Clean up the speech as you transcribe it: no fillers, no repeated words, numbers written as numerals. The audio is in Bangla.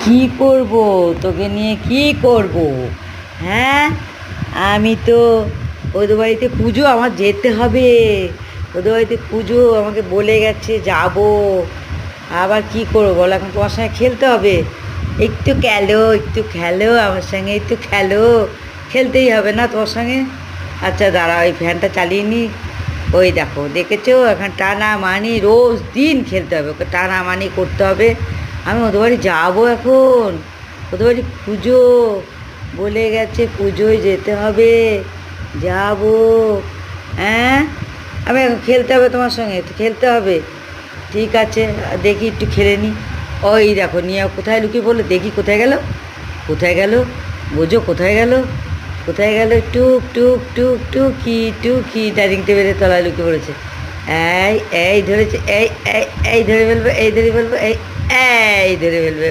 কি করব তোকে নিয়ে কি করব? হ্যাঁ, আমি তো ওদের বাড়িতে পুজো, আমার যেতে হবে। ওদের বাড়িতে পুজো আমাকে বলে গেছে যাব। আবার কি করবো বলো, এখন তোমার সঙ্গে খেলতে হবে। একটু খেলো আমার সঙ্গে, একটু খেলো। খেলতেই হবে না তোমার সঙ্গে? আচ্ছা দাঁড়াও, ওই ফ্যানটা চালিয়ে নি। ওই দেখো, দেখেছো এখন টানামানি রোজ দিন খেলতে হবে, ওকে টানামানি করতে হবে। আমি ওদের বাড়ি যাবো এখন, ওদের বাড়ি পুজো বলে গেছে, পুজোয় যেতে হবে, যাবো। হ্যাঁ, আমি এখন খেলতে হবে তোমার সঙ্গে, তো খেলতে হবে। ঠিক আছে, দেখি একটু খেলে নি। ওই দেখো নিয়ে কোথায় লুকিয়ে পড়লো, দেখি কোথায় গেল, কোথায় গেল, বোঝো কোথায় গেল, কোথায় গেল? টুক টুক টুক টুকি টুকি ডাইনিং টেবিলের তলায় লুকিয়ে পড়েছে। এই এই ধরেছে, এই এই এই ধরে ফেলবে, এই ধরে ফেলবে, এই এই ধরে ফেলবে।